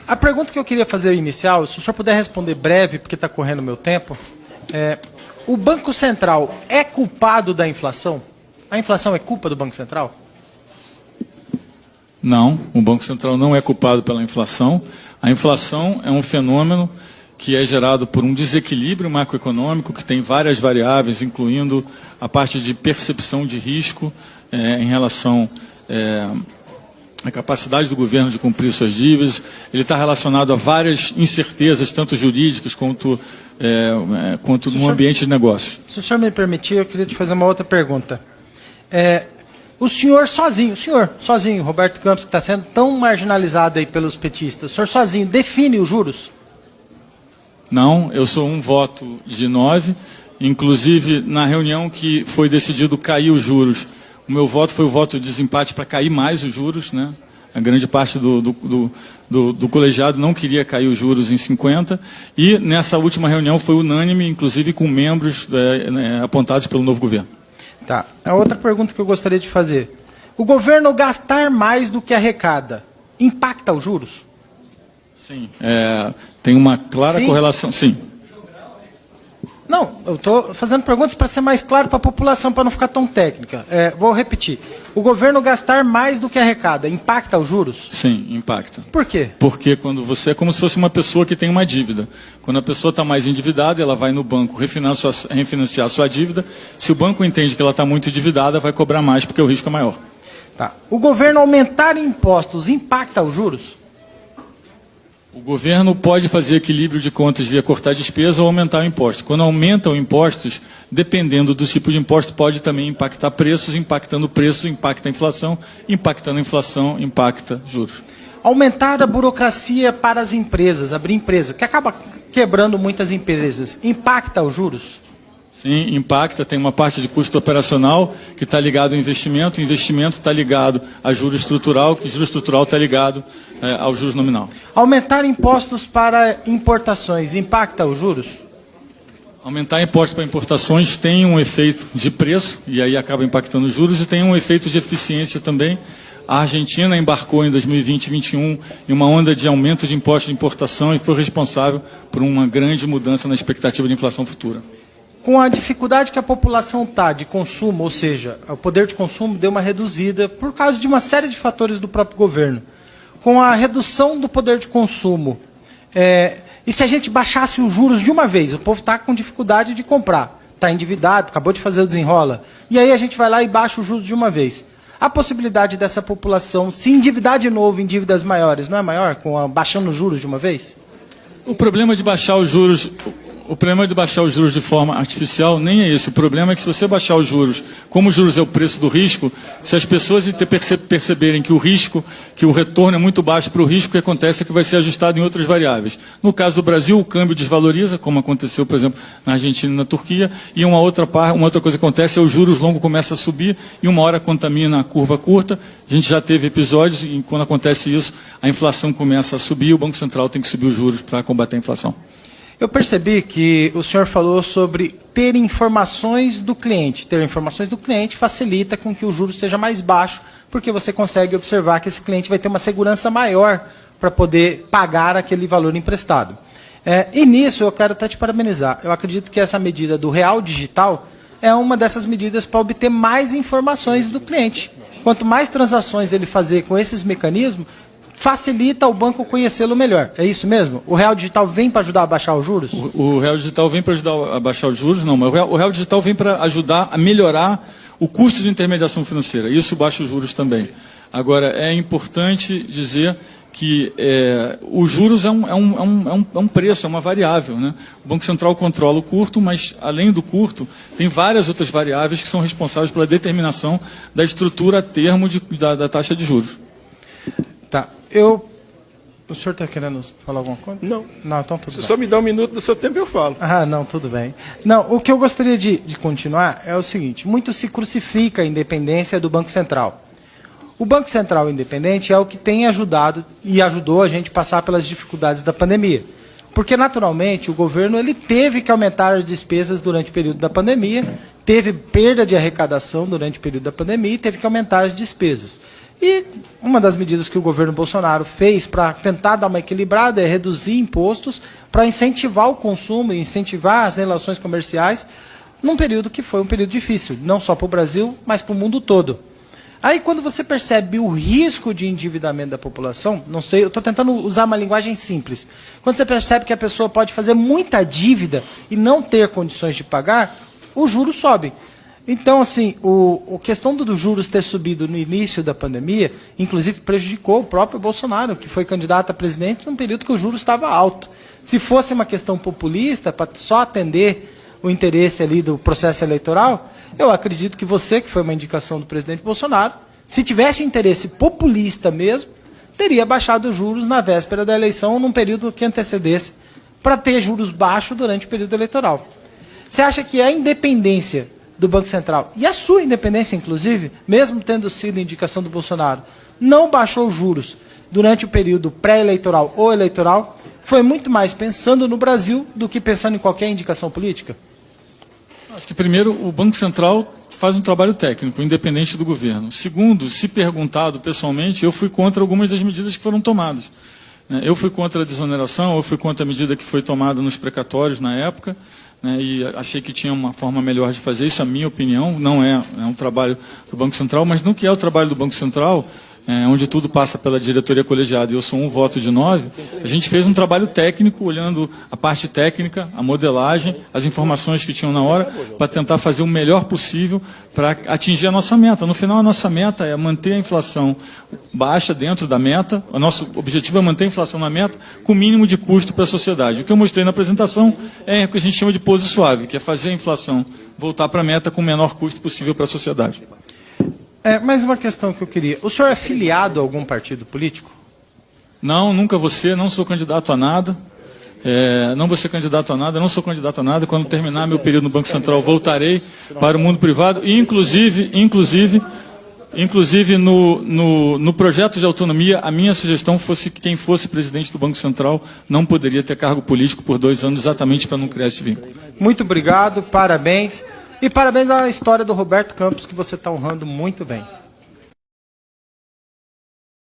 A pergunta que eu queria fazer inicial, se o senhor puder responder breve, porque está correndo o meu tempo, o Banco Central é culpado da inflação? A inflação é culpa do Banco Central? Não, o Banco Central não é culpado pela inflação. A inflação é um fenômeno que é gerado por um desequilíbrio macroeconômico que tem várias variáveis, incluindo a parte de percepção de risco em relação à capacidade do governo de cumprir suas dívidas. Ele está relacionado a várias incertezas, tanto jurídicas quanto no ambiente de negócios. Se o senhor me permitir, eu queria te fazer uma outra pergunta. O senhor sozinho, Roberto Campos, que está sendo tão marginalizado aí pelos petistas, o senhor sozinho define os juros? Não, eu sou um voto de 9, inclusive na reunião que foi decidido cair os juros, o meu voto foi o voto de desempate para cair mais os juros, né? A grande parte do colegiado não queria cair os juros em 50, e nessa última reunião foi unânime, inclusive com membros apontados pelo novo governo. Tá. A outra pergunta que eu gostaria de fazer. O governo gastar mais do que arrecada impacta os juros? Sim. Tem uma clara correlação. Sim. Não, eu estou fazendo perguntas para ser mais claro para a população, para não ficar tão técnica. Vou repetir. O governo gastar mais do que arrecada impacta os juros? Sim, impacta. Por quê? Porque quando você é como se fosse uma pessoa que tem uma dívida. Quando a pessoa está mais endividada, ela vai no banco refinanciar a sua dívida. Se o banco entende que ela está muito endividada, vai cobrar mais porque o risco é maior. Tá. O governo aumentar impostos impacta os juros? O governo pode fazer equilíbrio de contas via cortar despesa ou aumentar o imposto. Quando aumentam impostos, dependendo do tipo de imposto, pode também impactar preços, impactando preços, impacta a inflação, impactando a inflação, impacta juros. Aumentar a burocracia para as empresas, abrir empresa, que acaba quebrando muitas empresas, impacta os juros? Sim, impacta, tem uma parte de custo operacional que está ligado ao investimento, o investimento está ligado a juro estrutural, que o juro estrutural está ligado ao juros nominal. Aumentar impostos para importações impacta os juros? Aumentar impostos para importações tem um efeito de preço, e aí acaba impactando os juros, e tem um efeito de eficiência também. A Argentina embarcou em 2020 e 2021 em uma onda de aumento de impostos de importação e foi responsável por uma grande mudança na expectativa de inflação futura. Com a dificuldade que a população está de consumo, ou seja, o poder de consumo deu uma reduzida por causa de uma série de fatores do próprio governo. Com a redução do poder de consumo, e se a gente baixasse os juros de uma vez? O povo está com dificuldade de comprar, está endividado, acabou de fazer o desenrola, e aí a gente vai lá e baixa os juros de uma vez. A possibilidade dessa população se endividar de novo em dívidas maiores não é maior, baixando os juros de uma vez? O problema de baixar os juros... O problema de baixar os juros de forma artificial nem é esse. O problema é que se você baixar os juros, como os juros é o preço do risco, se as pessoas perceberem que o risco, que o retorno é muito baixo para o risco, o que acontece é que vai ser ajustado em outras variáveis. No caso do Brasil, o câmbio desvaloriza, como aconteceu, por exemplo, na Argentina e na Turquia, e uma outra coisa que acontece é os juros longos começam a subir e uma hora contamina a curva curta. A gente já teve episódios e quando acontece isso, a inflação começa a subir e o Banco Central tem que subir os juros para combater a inflação. Eu percebi que o senhor falou sobre ter informações do cliente. Ter informações do cliente facilita com que o juro seja mais baixo, porque você consegue observar que esse cliente vai ter uma segurança maior para poder pagar aquele valor emprestado. E nisso eu quero até te parabenizar. Eu acredito que essa medida do real digital é uma dessas medidas para obter mais informações do cliente. Quanto mais transações ele fazer com esses mecanismos, facilita o banco conhecê-lo melhor. É isso mesmo? O Real Digital vem para ajudar a baixar os juros? O Real Digital vem para ajudar a baixar os juros? Não, mas o Real Digital vem para ajudar a melhorar o custo de intermediação financeira. Isso baixa os juros também. Agora, é importante dizer que os juros é um preço, é uma variável, né? O Banco Central controla o curto, mas, além do curto, tem várias outras variáveis que são responsáveis pela determinação da estrutura a termo da taxa de juros. Tá. O senhor está querendo falar alguma coisa? Não. Não, então tudo bem. Se só me dá um minuto do seu tempo, eu falo. Ah, não, tudo bem. Não, o que eu gostaria de continuar é o seguinte. Muito se crucifica a independência do Banco Central. O Banco Central independente é o que tem ajudado e ajudou a gente a passar pelas dificuldades da pandemia. Porque, naturalmente, o governo ele teve que aumentar as despesas durante o período da pandemia, teve perda de arrecadação durante o período da pandemia e teve que aumentar as despesas. E uma das medidas que o governo Bolsonaro fez para tentar dar uma equilibrada é reduzir impostos para incentivar o consumo e incentivar as relações comerciais num período que foi um período difícil, não só para o Brasil, mas para o mundo todo. Aí quando você percebe o risco de endividamento da população, não sei, eu estou tentando usar uma linguagem simples. Quando você percebe que a pessoa pode fazer muita dívida e não ter condições de pagar, os juros sobem. Então, assim, a questão dos juros ter subido no início da pandemia, inclusive prejudicou o próprio Bolsonaro, que foi candidato a presidente num período que o juros estava alto. Se fosse uma questão populista, para só atender o interesse ali do processo eleitoral, eu acredito que você, que foi uma indicação do presidente Bolsonaro, se tivesse interesse populista mesmo, teria baixado os juros na véspera da eleição, num período que antecedesse, para ter juros baixos durante o período eleitoral. Você acha que a independência do Banco Central, e a sua independência, inclusive, mesmo tendo sido indicação do Bolsonaro, não baixou os juros durante o período pré-eleitoral ou eleitoral, foi muito mais pensando no Brasil do que pensando em qualquer indicação política? Acho que, primeiro, o Banco Central faz um trabalho técnico, independente do governo. Segundo, se perguntado pessoalmente, eu fui contra algumas das medidas que foram tomadas. Eu fui contra a desoneração, eu fui contra a medida que foi tomada nos precatórios na época, e achei que tinha uma forma melhor de fazer isso, a minha opinião, não é um trabalho do Banco Central, mas no que é o trabalho do Banco Central, onde tudo passa pela diretoria colegiada, e eu sou um voto de 9, a gente fez um trabalho técnico, olhando a parte técnica, a modelagem, as informações que tinham na hora, para tentar fazer o melhor possível para atingir a nossa meta. No final, a nossa meta é manter a inflação baixa dentro da meta, o nosso objetivo é manter a inflação na meta com o mínimo de custo para a sociedade. O que eu mostrei na apresentação é o que a gente chama de pouso suave, que é fazer a inflação voltar para a meta com o menor custo possível para a sociedade. Mais uma questão que eu queria. O senhor é filiado a algum partido político? Não, nunca vou ser, não sou candidato a nada. Não vou ser candidato a nada, não sou candidato a nada. Quando terminar meu período no Banco Central, voltarei para o mundo privado. E, inclusive no projeto de autonomia, a minha sugestão fosse que quem fosse presidente do Banco Central não poderia ter cargo político por 2 anos, exatamente para não criar esse vínculo. Muito obrigado, parabéns. E parabéns à história do Roberto Campos, que você está honrando muito bem.